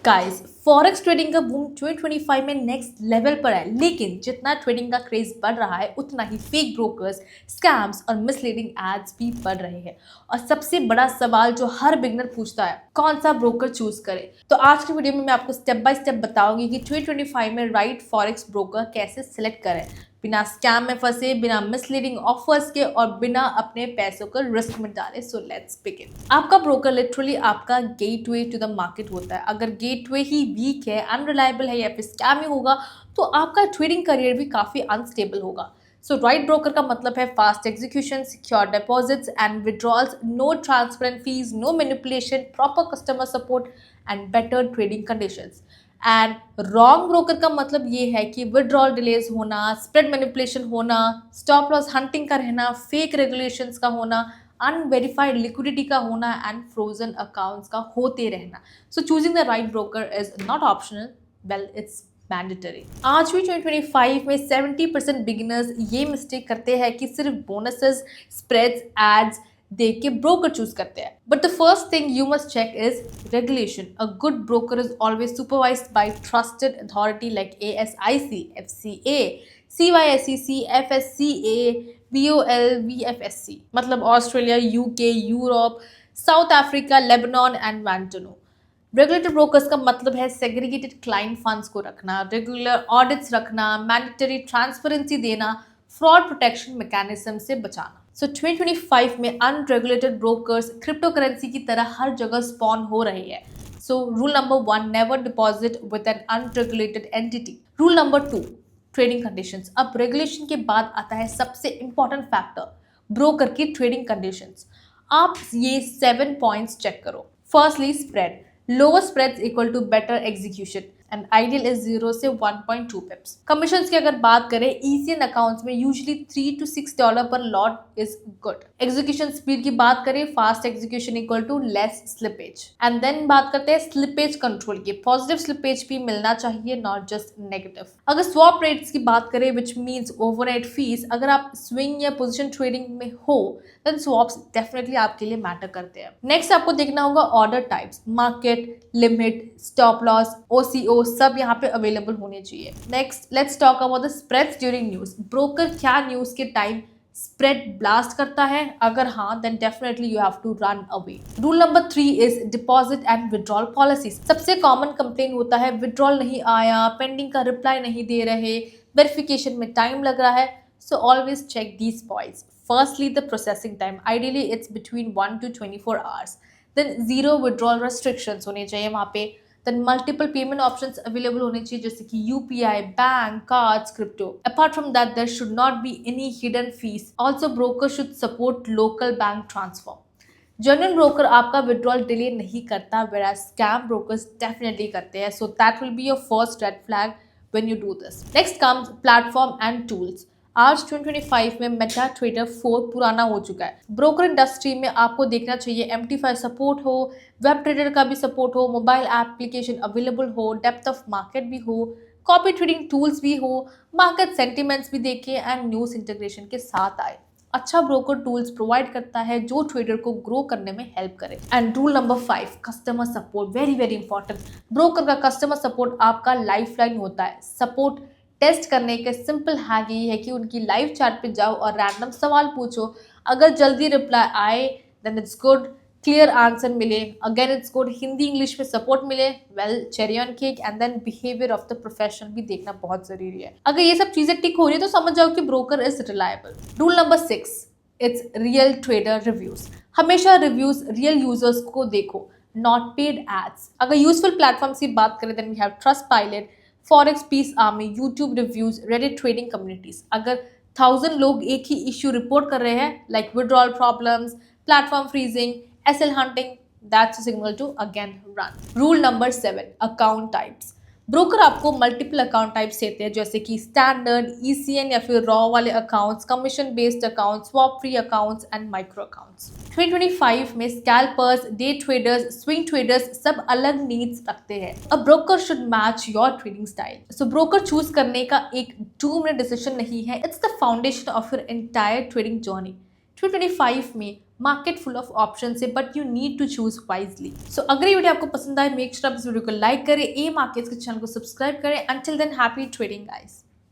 Guys, forex trading का boom 2025 में next level पर है, लेकिन जितना ट्रेडिंग का क्रेज बढ़ रहा है उतना ही फेक ब्रोकर्स, स्कैम्स और मिसलीडिंग एड्स भी बढ़ रहे हैं। और सबसे बड़ा सवाल जो हर बिगनर पूछता है, कौन सा ब्रोकर चूज करे। तो आज की वीडियो में मैं आपको स्टेप बाय स्टेप बताऊंगी कि 2025 में राइट फॉरेक्स ब्रोकर कैसे सिलेक्ट करें, बिना स्कैम में फंसे, बिना मिसलीडिंग ऑफर्स के और बिना अपने पैसों को रिस्क में डाले। So let's begin. आपका ब्रोकर लिटरली आपका गेटवे टू द मार्केट होता है। अगर गेटवे ही वीक है, अनरिलायबल है या फिर स्कैमी होगा तो आपका ट्रेडिंग करियर भी काफी अनस्टेबल होगा। सो राइट ब्रोकर का मतलब है fast execution, secure deposits and withdrawals, no transparent fees, no manipulation, proper customer support and better trading conditions. And wrong broker का मतलब ये है कि विड्रॉल डिलेज होना, स्प्रेड मैनिपुलेशन होना, स्टॉप लॉस हंटिंग का रहना, फेक रेगुलेशंस का होना, अनवेरिफाइड लिक्विडिटी का होना एंड फ्रोजन अकाउंट्स का होते रहना। So choosing the right broker is not optional, well it's mandatory. आज भी 2025 में 70% बिगिनर्स ये मिस्टेक करते हैं कि सिर्फ बोनसेस, स्प्रेड्स, एड्स देख के ब्रोकर चूज करते हैं। But the first thing you must check is regulation. A good broker is always supervised by trusted authority like ASIC, FCA, CYSEC, FSCA, BOL, VFSC, मतलब Australia, UK, Europe, South Africa, Lebanon and Vanuatu. Regulated brokers का मतलब है segregated client funds को रखना, regular audits रखना, mandatory transparency देना, fraud protection mechanism से बचाना। सो 2025 में अनरेगुलेटेड ब्रोकर्स क्रिप्टो करेंसी की तरह हर जगह स्पॉन हो रहे हैं। So rule number 1, never deposit with an unregulated entity. Rule number 2, trading conditions. अब रेगुलेशन के बाद आता है सबसे इंपॉर्टेंट फैक्टर, ब्रोकर की ट्रेडिंग कंडीशंस। आप ये 7 पॉइंट्स चेक करो। Firstly, spread. Lower spreads equal to better execution and ideal is 0 से 1.2 पिप्स। कमीशंस की अगर बात करें, ECN अकाउंट्स में यूजुअली $3 to $6 पर lot is good. Execution speed की बात करें, fast execution equal to less slippage. And then बात करते हैं स्लिपेज कंट्रोल की। पॉजिटिव स्लिपेज भी मिलना चाहिए, नॉट जस्ट नेगेटिव। अगर स्वैप रेट्स की बात करें, विच मीन्स ओवरनाइट फीस, अगर आप स्विंग या पोजिशन ट्रेडिंग में हो देन स्वैप्स डेफिनेटली आपके लिए मैटर करते हैं। नेक्स्ट आपको देखना होगा order types, market, limit, stop loss, OCO सब यहाँ पे अवेलेबल होने चाहिए। Next let's talk about the spreads during news. Broker क्या न्यूज के टाइम स्प्रेड ब्लास्ट करता है? अगर हाँ, then definitely you have to run away. Rule number 3 is deposit and withdrawal policies. सबसे कॉमन कंप्लेन होता है विड्रॉल नहीं आया, पेंडिंग का रिप्लाई नहीं दे रहे, वेरिफिकेशन में टाइम लग रहा है। So always check these points. Firstly, the processing time. Ideally, it's between 1 to 24 hours. Then zero withdrawal restrictions होने चाहिए वहाँ पे। Then multiple payment options available होने चाहिए, जैसे कि UPI, bank, cards, crypto. Apart from that, there should not be any hidden fees. Also, broker should support local bank transfer. Genuine broker आपका withdrawal delay नहीं करता, whereas scam brokers definitely करते हैं. So that will be your first red flag when you do this. Next comes platform and tools. आज 2025 में Meta trader 4 पुराना हो चुका है। ब्रोकर इंडस्ट्री में आपको देखना चाहिए MT5 सपोर्ट हो, वेब ट्रेडर का भी सपोर्ट हो, मोबाइल एप्लीकेशन अवेलेबल हो, डेप्थ ऑफ मार्केट भी हो, कॉपी ट्रेडिंग टूल्स भी हो, मार्केट सेंटिमेंट्स भी देखे एंड न्यूज इंटीग्रेशन के साथ आए। अच्छा ब्रोकर टूल्स प्रोवाइड करता है जो ट्रेडर को ग्रो करने में हेल्प करे। And rule number 5, customer support, very very important. Broker का कस्टमर सपोर्ट आपका लाइफलाइन होता है। सपोर्ट टेस्ट करने का सिंपल हैक यही है कि उनकी लाइव चैट पे जाओ और रैंडम सवाल पूछो। अगर जल्दी रिप्लाई आए then it's good, clear answer मिले again it's good, Hindi English में सपोर्ट मिले well cherry on cake. And then behaviour of the professional भी देखना बहुत जरूरी है। अगर ये सब चीजें टिक हो रही है तो समझ जाओ कि broker is reliable. Rule number 6, it's real trader reviews. हमेशा रिव्यूज रियल यूजर्स को देखो, नॉट पेड एड्स। अगर यूजफुल प्लेटफॉर्म्स की बात करें then we have Trustpilot, Forex Peace Army, YouTube reviews, Reddit trading communities. अगर 1000 लोग एक ही इश्यू रिपोर्ट कर रहे हैं like withdrawal problems, platform freezing, SL hunting, that's a signal to again run. Rule number 7, account types. Broker आपको multiple account types देते हैं, जैसे कि स्टैंडर्ड, ECN या फिर रॉ वाले accounts, commission based accounts, swap free accounts and micro accounts. 2025 में scalpers, day traders, swing traders सब अलग नीड्स रखते हैं। A broker should match your trading style. So broker choose करने का एक 2 मिनट डिसीजन नहीं है, it's the foundation of your entire trading journey. 2025 में मार्केट फुल ऑफ ऑप्शन है, but you need to choose wisely. So अगर ये video आपको पसंद आए, मेक श्योर आप इस वीडियो को लाइक करें, ए मार्केट्स के चैनल को सब्सक्राइब करें। Until then, happy trading guys.